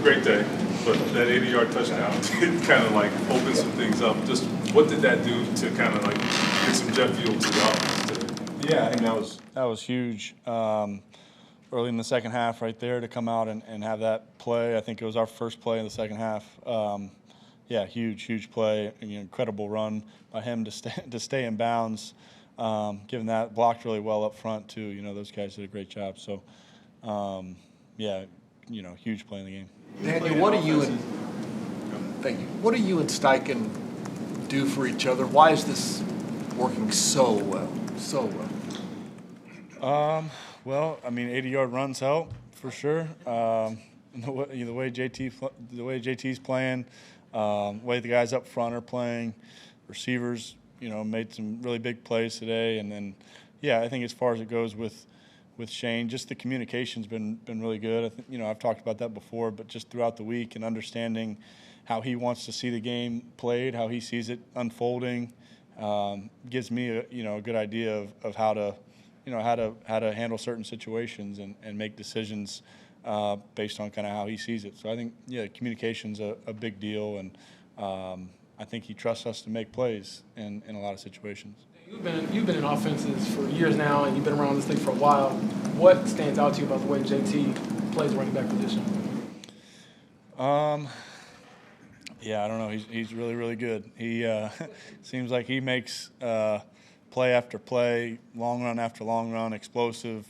great day, but that 80-yard touchdown did kind of like open some things up. Just what did that do to kind of like get some jet fuel to the offense today? Yeah, I think that was huge. Early in the second half right there to come out and have that play. I think it was our first play in the second half. Yeah, huge play. Incredible run by him to stay in bounds. Given that, blocked really well up front too. Those guys did a great job. So, yeah, huge play in the game. Daniel, what do you and Steichen do for each other? Why is this working so well? Well, 80-yard runs help for sure. The way JT's playing, the way the guys up front are playing, receivers, made some really big plays today, and then, yeah, I think as far as it goes with Shane, just the communication's been really good. I think I've talked about that before, but just throughout the week and understanding how he wants to see the game played, how he sees it unfolding, gives me a good idea of how to handle certain situations and make decisions based on kind of how he sees it. So I think, communication's a big deal, and I think he trusts us to make plays in a lot of situations. You've been in offenses for years now, and you've been around this league for a while. What stands out to you about the way JT plays running back position? Yeah, I don't know. He's really good. He seems like he makes play after play, long run after long run, explosive.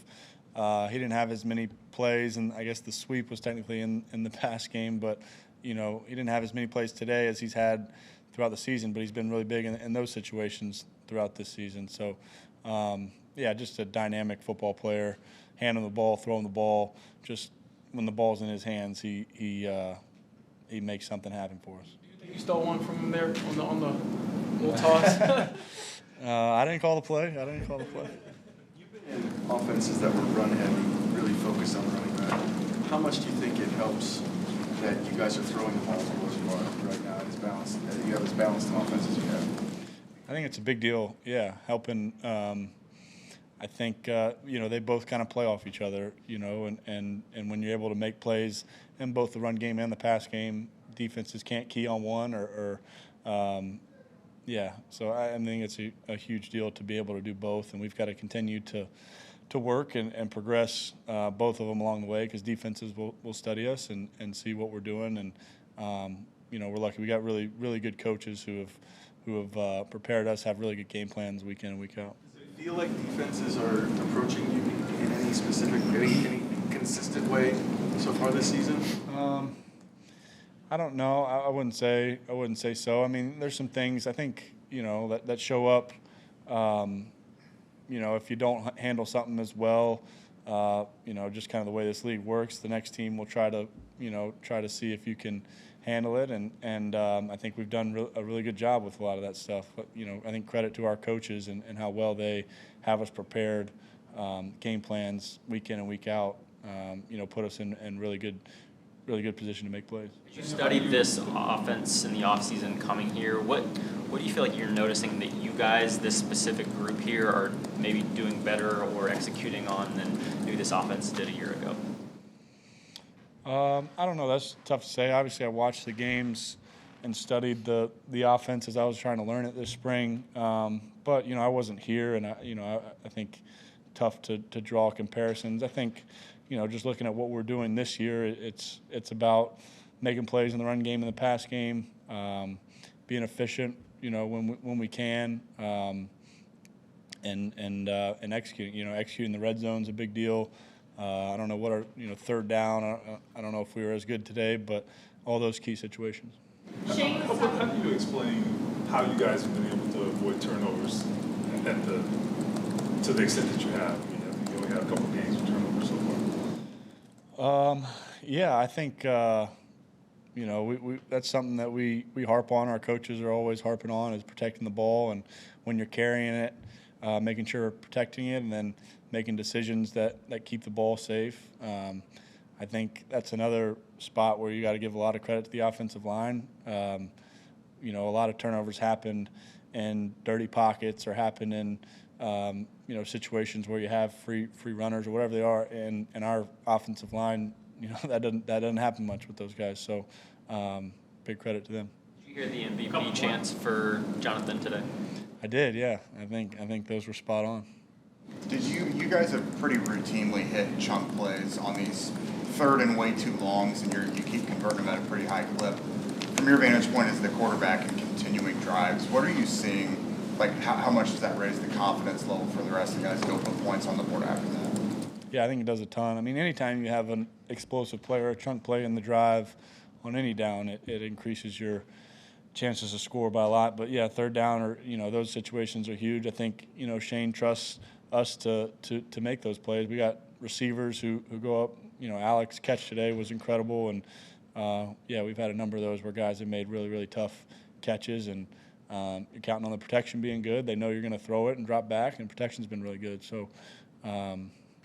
He didn't have as many plays, and I guess the sweep was technically in the pass game, but he didn't have as many plays today as he's had throughout the season, but he's been really big in those situations throughout this season. So, just a dynamic football player, handling the ball, throwing the ball. Just when the ball's in his hands, he makes something happen for us. Do you think you stole one from him there on the little toss? I didn't call the play. You've been in offenses that were run heavy, really focused on running back. How much do you think it helps that you guys are throwing the ball for most part right now? It's balanced. You have as balanced an offense as you have. I think it's a big deal. Yeah, helping. I think they both kind of play off each other. And when you're able to make plays in both the run game and the pass game, defenses can't key on one or so I think it's a huge deal to be able to do both, and we've got to continue to work and progress both of them along the way, because defenses will study us and see what we're doing, and we're lucky we got really good coaches who have prepared us, have really good game plans week in and week out. Does it feel like defenses are approaching you in any specific, any consistent way so far this season? I don't know. I wouldn't say so. There's some things I think that show up. If you don't handle something as well, just kind of the way this league works, the next team will try to see if you can handle it, and I think we've done a really good job with a lot of that stuff. But I think credit to our coaches and how well they have us prepared, game plans week in and week out. Put us in really good position to make plays. You studied this offense in the offseason coming here. What do you feel like you're noticing that you guys, this specific group here, are maybe doing better or executing on than maybe this offense did a year ago? I don't know. That's tough to say. Obviously, I watched the games and studied the offense as I was trying to learn it this spring. But I wasn't here, and I think tough to draw comparisons. I think just looking at what we're doing this year, it's about making plays in the run game and the pass game, being efficient, when we can, and executing. Executing the red zone's a big deal. I don't know what our third down. I don't know if we were as good today, but all those key situations. How do you explain how you guys have been able to avoid turnovers to the extent that you have? You only had a couple of games with turnovers so far. I think we that's something that we harp on. Our coaches are always harping on, is protecting the ball, and when you're carrying it, making sure we're protecting it, and then making decisions that keep the ball safe. I think that's another spot where you got to give a lot of credit to the offensive line. A lot of turnovers happened in dirty pockets or happen in situations where you have free runners or whatever they are, and our offensive line that doesn't happen much with those guys. So big credit to them. Did you hear the MVP chants for Jonathan today? I did, yeah. I think those were spot on. Did you guys have pretty routinely hit chunk plays on these third and way too longs, and you keep converting them at a pretty high clip. From your vantage point as the quarterback and continuing drives, what are you seeing? Like, how much does that raise the confidence level for the rest of the guys to go put points on the board after that? Yeah, I think it does a ton. I mean, anytime you have an explosive play or a chunk play in the drive on any down, it increases your chances to score by a lot. But yeah, third down or those situations are huge. I think Shane trusts us to make those plays. We got receivers who go up. Alex catch today was incredible, and yeah, we've had a number of those where guys have made really, really tough catches, and you're counting on the protection being good. They know you're going to throw it and drop back, and protection's been really good. So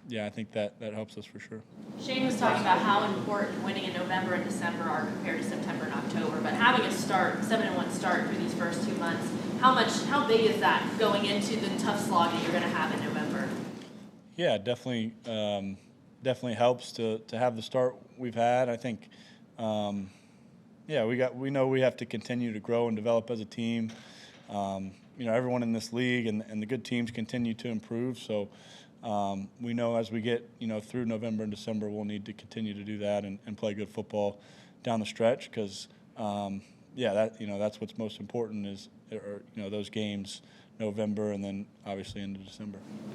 yeah, I think that helps us for sure. Shane was talking about how important winning in November and December are compared to September and October, but having a 7-1 start through these first 2 months, how big is that going into the tough slog that you're going to have in November? Yeah, definitely helps to have the start we've had. I think, yeah, we know we have to continue to grow and develop as a team. Everyone in this league and the good teams continue to improve. So we know as we get through November and December, we'll need to continue to do that and play good football down the stretch because yeah, that's what's most important is those games, November and then obviously into December.